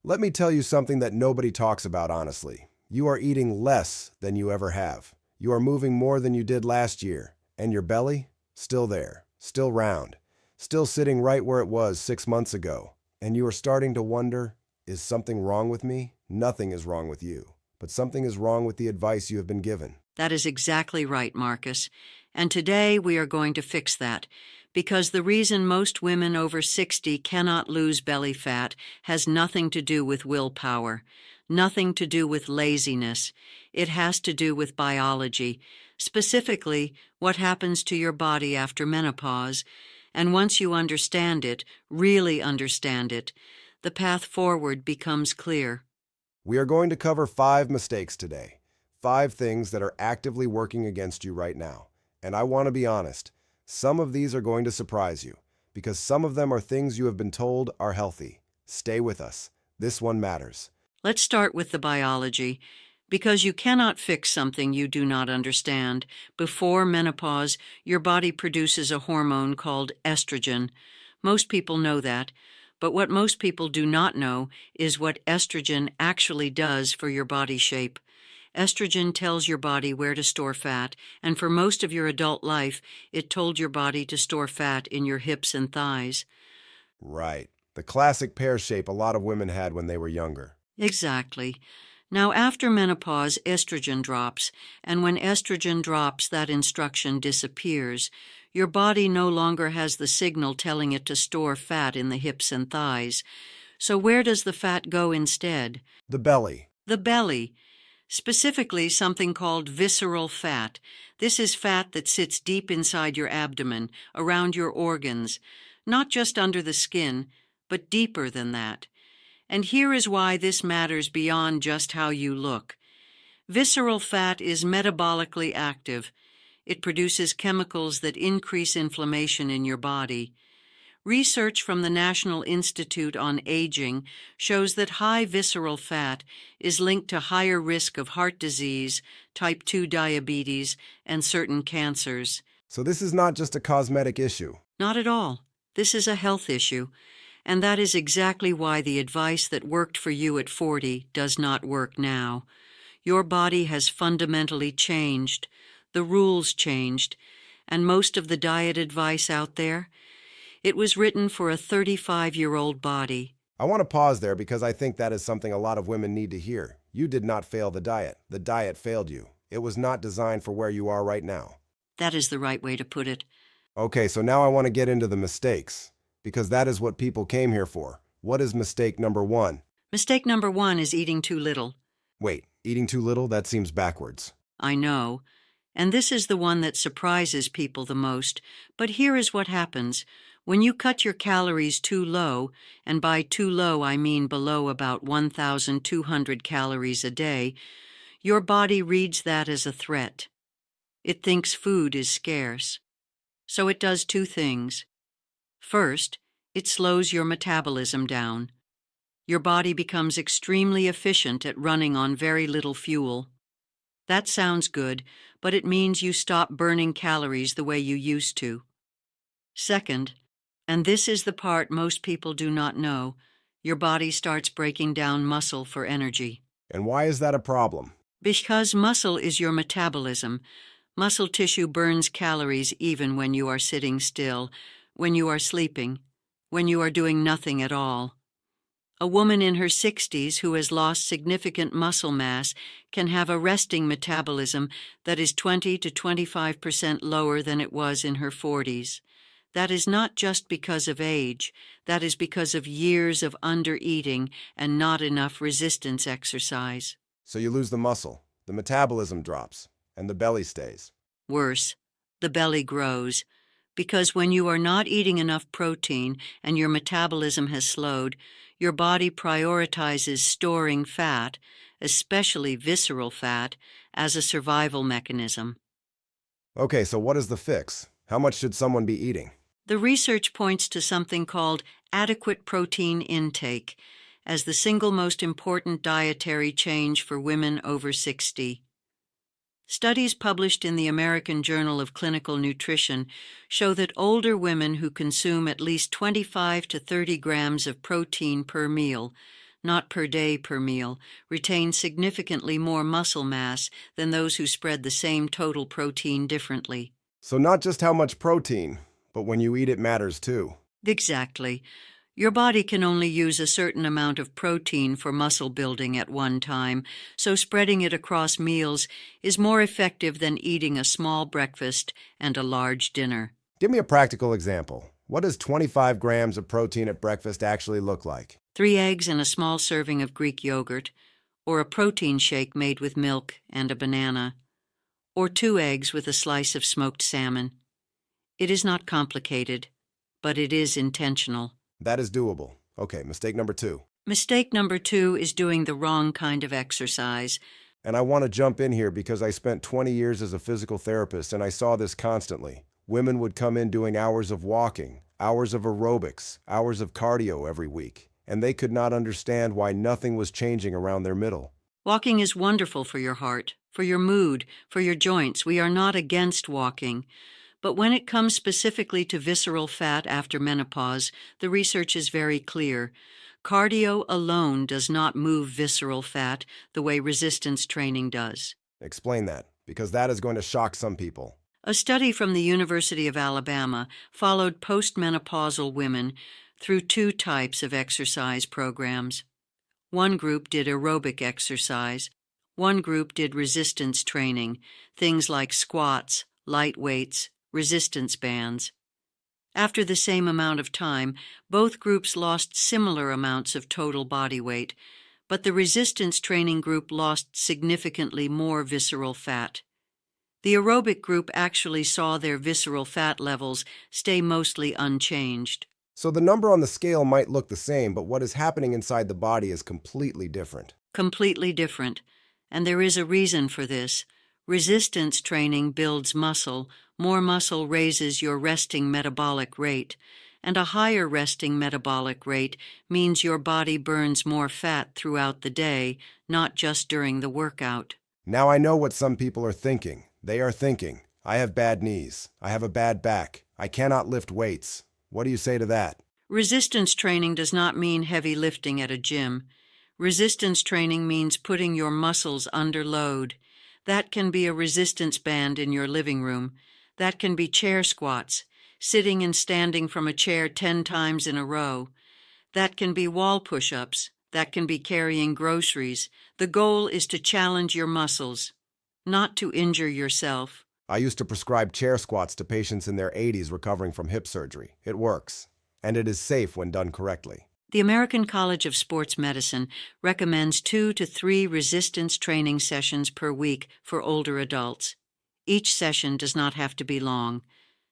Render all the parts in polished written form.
Let me tell you something that nobody talks about honestly. You are eating less than you ever have. You are moving more than you did last year. And your belly? Still there. Still round. Still sitting right where it was 6 months ago. And you are starting to wonder, is something wrong with me? Nothing is wrong with you. But something is wrong with the advice you have been given. That is exactly right, Marcus. And today we are going to fix that, because the reason most women over 60 cannot lose belly fat has nothing to do with willpower, nothing to do with laziness. It has to do with biology, specifically what happens to your body after menopause. And once you understand it, really understand it, the path forward becomes clear. We are going to cover 5 mistakes today. 5 things that are actively working against you right now. And I want to be honest, some of these are going to surprise you, because some of them are things you have been told are healthy. Stay with us. This one matters. Let's start with the biology, because you cannot fix something you do not understand. Before menopause, your body produces a hormone called estrogen. Most people know that, but what most people do not know is what estrogen actually does for your body shape. Estrogen tells your body where to store fat, and for most of your adult life, it told your body to store fat in your hips and thighs. Right. The classic pear shape a lot of women had when they were younger. Exactly. Now, after menopause, estrogen drops, and when estrogen drops, that instruction disappears. Your body no longer has the signal telling it to store fat in the hips and thighs. So where does the fat go instead? The belly. The belly. Specifically, something called visceral fat. This is fat that sits deep inside your abdomen, around your organs, not just under the skin, but deeper than that. And here is why this matters beyond just how you look. Visceral fat is metabolically active. It produces chemicals that increase inflammation in your body. Research from the National Institute on Aging shows that high visceral fat is linked to higher risk of heart disease, type 2 diabetes, and certain cancers. So this is not just a cosmetic issue. Not at all. This is a health issue. And that is exactly why the advice that worked for you at 40 does not work now. Your body has fundamentally changed. The rules changed. And most of the diet advice out there, it was written for a 35-year-old body. I want to pause there because I think that is something a lot of women need to hear. You did not fail the diet. The diet failed you. It was not designed for where you are right now. That is the right way to put it. Okay, so now I want to get into the mistakes, because that is what people came here for. What is mistake number 1? Mistake number 1 is eating too little. Wait, eating too little? That seems backwards. I know. And this is the one that surprises people the most. But here is what happens. When you cut your calories too low, and by too low I mean below about 1,200 calories a day, your body reads that as a threat. It thinks food is scarce. So it does 2 things. First, it slows your metabolism down. Your body becomes extremely efficient at running on very little fuel. That sounds good, but it means you stop burning calories the way you used to. Second, and this is the part most people do not know, your body starts breaking down muscle for energy. And why is that a problem? Because muscle is your metabolism. Muscle tissue burns calories even when you are sitting still, when you are sleeping, when you are doing nothing at all. A woman in her 60s who has lost significant muscle mass can have a resting metabolism that is 20 to 25% lower than it was in her 40s. That is not just because of age. That is because of years of under-eating and not enough resistance exercise. So you lose the muscle, the metabolism drops, and the belly stays. Worse, the belly grows. Because when you are not eating enough protein and your metabolism has slowed, your body prioritizes storing fat, especially visceral fat, as a survival mechanism. Okay, so what is the fix? How much should someone be eating? The research points to something called adequate protein intake as the single most important dietary change for women over 60. Studies published in the American Journal of Clinical Nutrition show that older women who consume at least 25 to 30 grams of protein per meal, not per day per meal, retain significantly more muscle mass than those who spread the same total protein differently. So not just how much protein, but when you eat it matters too. Exactly. Your body can only use a certain amount of protein for muscle building at one time, so spreading it across meals is more effective than eating a small breakfast and a large dinner. Give me a practical example. What does 25 grams of protein at breakfast actually look like? 3 eggs and a small serving of Greek yogurt, or a protein shake made with milk and a banana, or 2 eggs with a slice of smoked salmon. It is not complicated, but it is intentional. That is doable. Okay, mistake number 2. Mistake number 2 is doing the wrong kind of exercise. And I want to jump in here because I spent 20 years as a physical therapist and I saw this constantly. Women would come in doing hours of walking, hours of aerobics, hours of cardio every week, and they could not understand why nothing was changing around their middle. Walking is wonderful for your heart, for your mood, for your joints. We are not against walking. But when it comes specifically to visceral fat after menopause, the research is very clear. Cardio alone does not move visceral fat the way resistance training does. Explain that, because that is going to shock some people. A study from the University of Alabama followed postmenopausal women through 2 types of exercise programs. One group did aerobic exercise. One group did resistance training, things like squats, light weights, resistance bands. After the same amount of time, both groups lost similar amounts of total body weight, but the resistance training group lost significantly more visceral fat. The aerobic group actually saw their visceral fat levels stay mostly unchanged. So the number on the scale might look the same, but what is happening inside the body is completely different. Completely different. And there is a reason for this. Resistance training builds muscle. More muscle raises your resting metabolic rate, and a higher resting metabolic rate means your body burns more fat throughout the day, not just during the workout. Now I know what some people are thinking. They are thinking, I have bad knees, I have a bad back, I cannot lift weights. What do you say to that? Resistance training does not mean heavy lifting at a gym. Resistance training means putting your muscles under load. That can be a resistance band in your living room. That can be chair squats, sitting and standing from a chair 10 times in a row. That can be wall push-ups. That can be carrying groceries. The goal is to challenge your muscles, not to injure yourself. I used to prescribe chair squats to patients in their 80s recovering from hip surgery. It works, and it is safe when done correctly. The American College of Sports Medicine recommends 2 to 3 resistance training sessions per week for older adults. Each session does not have to be long.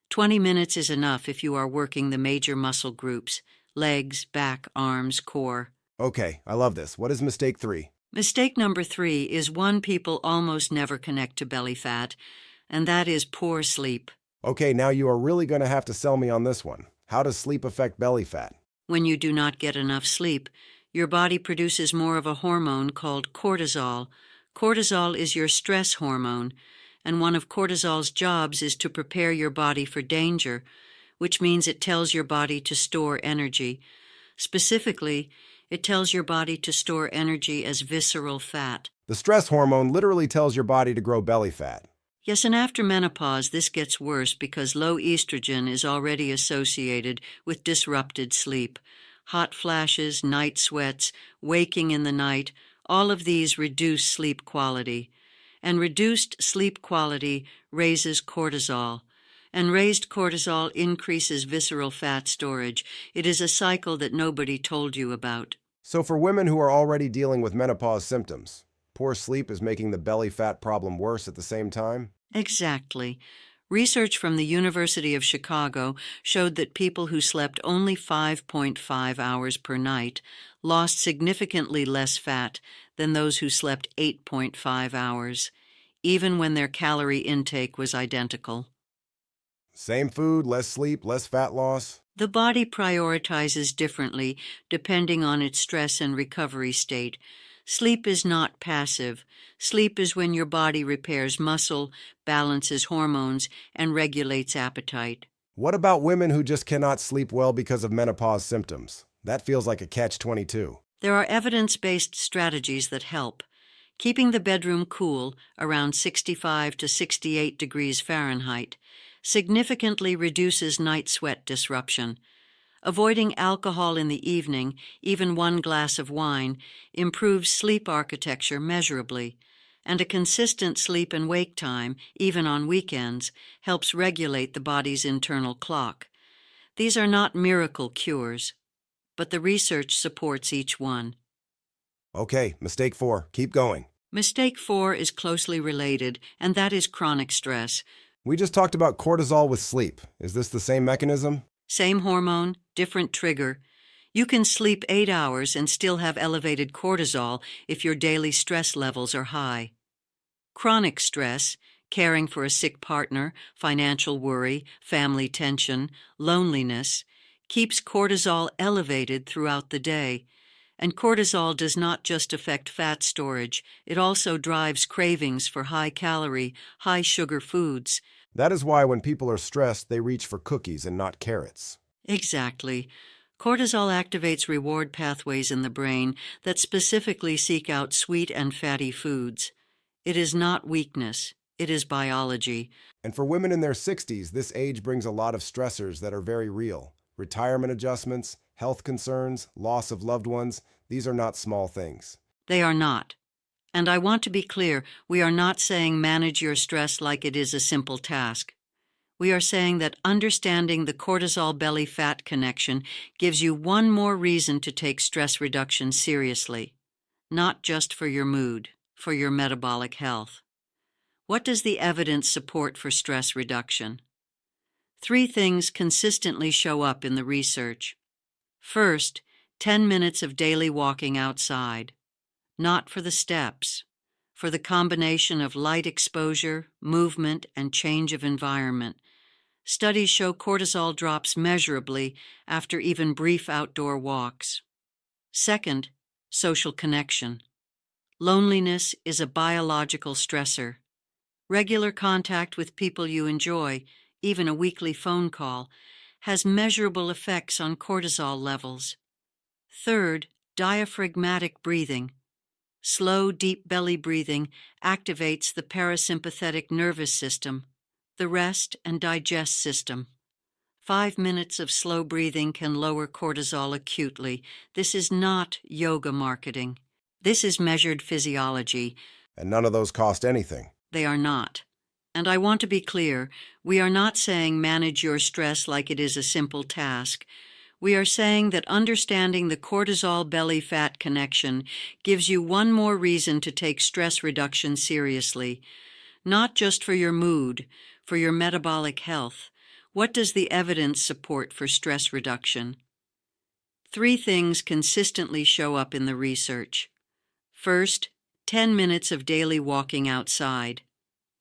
20 minutes is enough if you are working the major muscle groups: legs, back, arms, core. Okay, I love this. What is mistake 3? Mistake number 3 is one people almost never connect to belly fat, and that is poor sleep. Okay, now you are really going to have to sell me on this one. How does sleep affect belly fat? When you do not get enough sleep, your body produces more of a hormone called cortisol. Cortisol is your stress hormone, and one of cortisol's jobs is to prepare your body for danger, which means it tells your body to store energy. Specifically, it tells your body to store energy as visceral fat. The stress hormone literally tells your body to grow belly fat. Yes, and after menopause, this gets worse because low estrogen is already associated with disrupted sleep. Hot flashes, night sweats, waking in the night, all of these reduce sleep quality. And reduced sleep quality raises cortisol. And raised cortisol increases visceral fat storage. It is a cycle that nobody told you about. So for women who are already dealing with menopause symptoms, poor sleep is making the belly fat problem worse at the same time? Exactly. Research from the University of Chicago showed that people who slept only 5.5 hours per night lost significantly less fat than those who slept 8.5 hours, even when their calorie intake was identical. Same food, less sleep, less fat loss? The body prioritizes differently depending on its stress and recovery state. Sleep is not passive. Sleep is when your body repairs muscle, balances hormones, and regulates appetite. What about women who just cannot sleep well because of menopause symptoms? That feels like a catch-22. There are evidence-based strategies that help. Keeping the bedroom cool, around 65 to 68 degrees Fahrenheit, significantly reduces night sweat disruption. Avoiding alcohol in the evening, even 1 glass of wine, improves sleep architecture measurably, and a consistent sleep and wake time, even on weekends, helps regulate the body's internal clock. These are not miracle cures, but the research supports each one. Okay, mistake 4. Keep going. Mistake 4 is closely related, and that is chronic stress. We just talked about cortisol with sleep. Is this the same mechanism? Same hormone, different trigger. You can sleep 8 hours and still have elevated cortisol if your daily stress levels are high. Chronic stress, caring for a sick partner, financial worry, family tension, loneliness, keeps cortisol elevated throughout the day. And cortisol does not just affect fat storage, it also drives cravings for high-calorie, high-sugar foods. That is why when people are stressed, they reach for cookies and not carrots. Exactly. Cortisol activates reward pathways in the brain that specifically seek out sweet and fatty foods. It is not weakness, it is biology. And for women in their 60s, this age brings a lot of stressors that are very real. Retirement adjustments, health concerns, loss of loved ones, these are not small things. They are not. And I want to be clear, we are not saying manage your stress like it is a simple task. We are saying that understanding the cortisol-belly fat connection gives you one more reason to take stress reduction seriously, not just for your mood, for your metabolic health. What does the evidence support for stress reduction? 3 things consistently show up in the research. First, 10 minutes of daily walking outside. Not for the steps, for the combination of light exposure, movement, and change of environment. Studies show cortisol drops measurably after even brief outdoor walks. Second, social connection. Loneliness is a biological stressor. Regular contact with people you enjoy, even a weekly phone call, has measurable effects on cortisol levels. Third, diaphragmatic breathing. Slow, deep belly breathing activates the parasympathetic nervous system, the rest and digest system. 5 minutes of slow breathing can lower cortisol acutely. This is not yoga marketing. This is measured physiology. And none of those cost anything. They are not. And I want to be clear, we are not saying manage your stress like it is a simple task. We are saying that understanding the cortisol-belly fat connection gives you one more reason to take stress reduction seriously, not just for your mood, for your metabolic health. What does the evidence support for stress reduction? 3 things consistently show up in the research. First, 10 minutes of daily walking outside,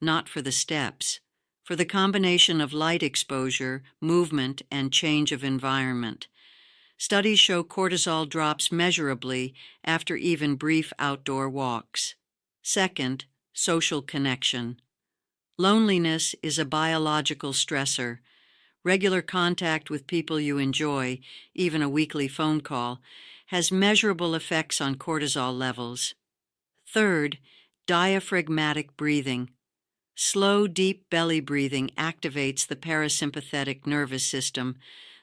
not for the steps, for the combination of light exposure, movement, and change of environment. Studies show cortisol drops measurably after even brief outdoor walks. Second, social connection. Loneliness is a biological stressor. Regular contact with people you enjoy, even a weekly phone call, has measurable effects on cortisol levels. Third, diaphragmatic breathing. Slow, deep belly breathing activates the parasympathetic nervous system,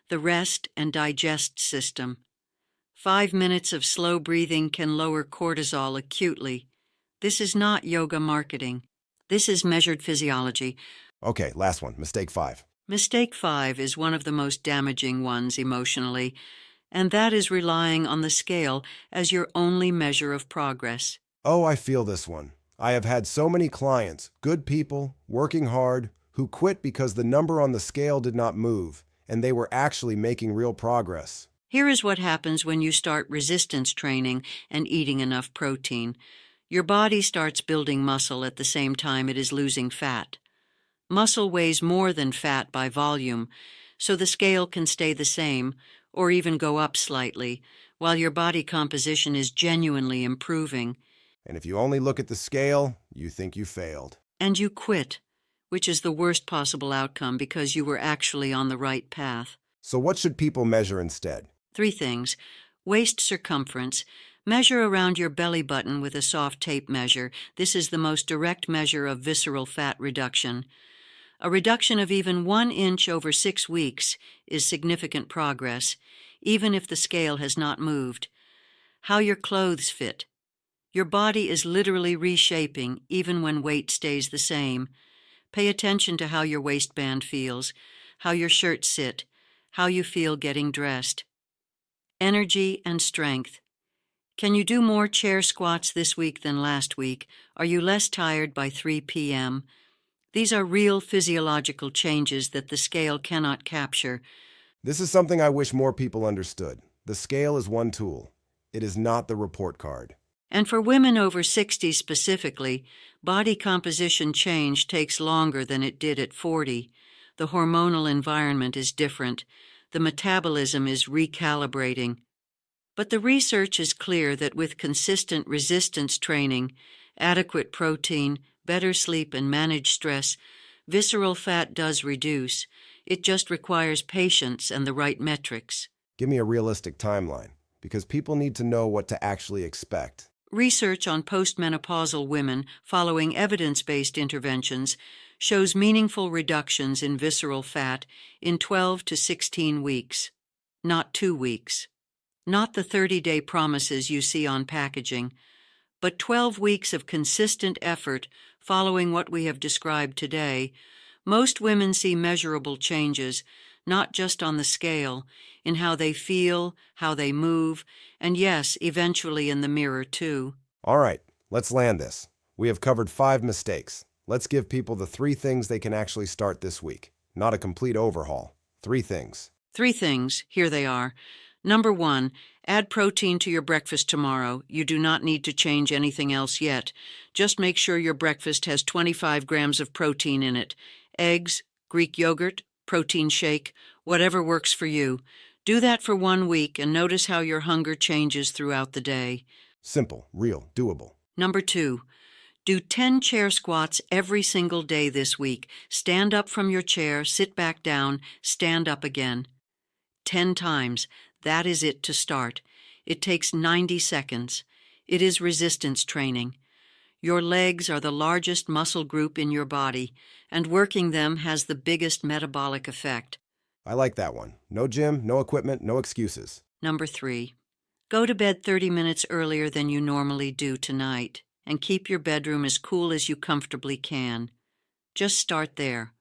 the rest and digest system. 5 minutes of slow breathing can lower cortisol acutely. This is not yoga marketing. This is measured physiology. Okay, last one, mistake 5. Mistake 5 is one of the most damaging ones emotionally, and that is relying on the scale as your only measure of progress. Oh, I feel this one. I have had so many clients, good people, working hard, who quit because the number on the scale did not move, and they were actually making real progress. Here is what happens when you start resistance training and eating enough protein. Your body starts building muscle at the same time it is losing fat. Muscle weighs more than fat by volume, so the scale can stay the same, or even go up slightly, while your body composition is genuinely improving. And if you only look at the scale, you think you failed. And you quit, which is the worst possible outcome because you were actually on the right path. So what should people measure instead? 3 things. Waist circumference. Measure around your belly button with a soft tape measure. This is the most direct measure of visceral fat reduction. A reduction of even 1 inch over 6 weeks is significant progress, even if the scale has not moved. How your clothes fit. Your body is literally reshaping, even when weight stays the same. Pay attention to how your waistband feels, how your shirts sit, how you feel getting dressed. Energy and strength. Can you do more chair squats this week than last week? Are you less tired by 3 p.m.? These are real physiological changes that the scale cannot capture. This is something I wish more people understood. The scale is one tool. It is not the report card. And for women over 60 specifically, body composition change takes longer than it did at 40. The hormonal environment is different. The metabolism is recalibrating. But the research is clear that with consistent resistance training, adequate protein, better sleep, and managed stress, visceral fat does reduce. It just requires patience and the right metrics. Give me a realistic timeline, because people need to know what to actually expect. Research on post-menopausal women following evidence-based interventions shows meaningful reductions in visceral fat in 12 to 16 weeks, not 2 weeks. Not the 30-day promises you see on packaging, but 12 weeks of consistent effort following what we have described today. Most women see measurable changes, not just on the scale, in how they feel, how they move, and yes, eventually in the mirror too. All right, let's land this. We have covered 5 mistakes. Let's give people the 3 things they can actually start this week. Not a complete overhaul. 3 things. 3 things, here they are. Number 1, add protein to your breakfast tomorrow. You do not need to change anything else yet. Just make sure your breakfast has 25 grams of protein in it. Eggs, Greek yogurt, protein shake, whatever works for you. Do that for 1 week and notice how your hunger changes throughout the day. Simple, real, doable. Number 2, do 10 chair squats every single day this week. Stand up from your chair, sit back down, stand up again. 10 times. That is it to start. It takes 90 seconds. It is resistance training. Your legs are the largest muscle group in your body, and working them has the biggest metabolic effect. I like that one. No gym, no equipment, no excuses. Number 3, go to bed 30 minutes earlier than you normally do tonight, and keep your bedroom as cool as you comfortably can. Just start there.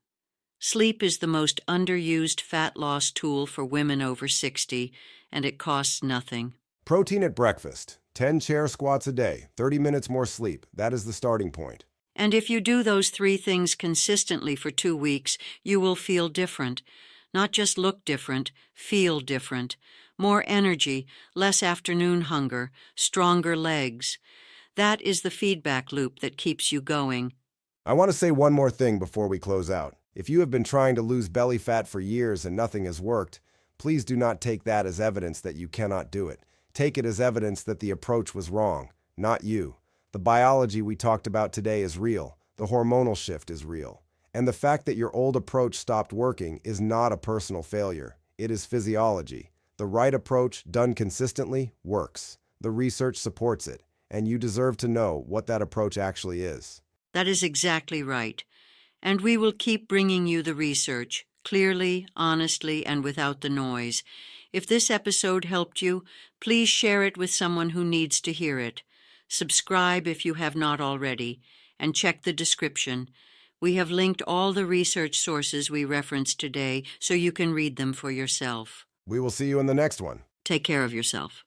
Sleep is the most underused fat loss tool for women over 60, and it costs nothing. Protein at breakfast. 10 chair squats a day. 30 minutes more sleep. That is the starting point. And if you do those 3 things consistently for 2 weeks, you will feel different. Not just look different, feel different. More energy, less afternoon hunger, stronger legs. That is the feedback loop that keeps you going. I want to say one more thing before we close out. If you have been trying to lose belly fat for years and nothing has worked, please do not take that as evidence that you cannot do it. Take it as evidence that the approach was wrong, not you. The biology we talked about today is real. The hormonal shift is real. And the fact that your old approach stopped working is not a personal failure. It is physiology. The right approach, done consistently, works. The research supports it, and you deserve to know what that approach actually is. That is exactly right. And we will keep bringing you the research, clearly, honestly, and without the noise. If this episode helped you, please share it with someone who needs to hear it. Subscribe if you have not already, and check the description. We have linked all the research sources we referenced today so you can read them for yourself. We will see you in the next one. Take care of yourself.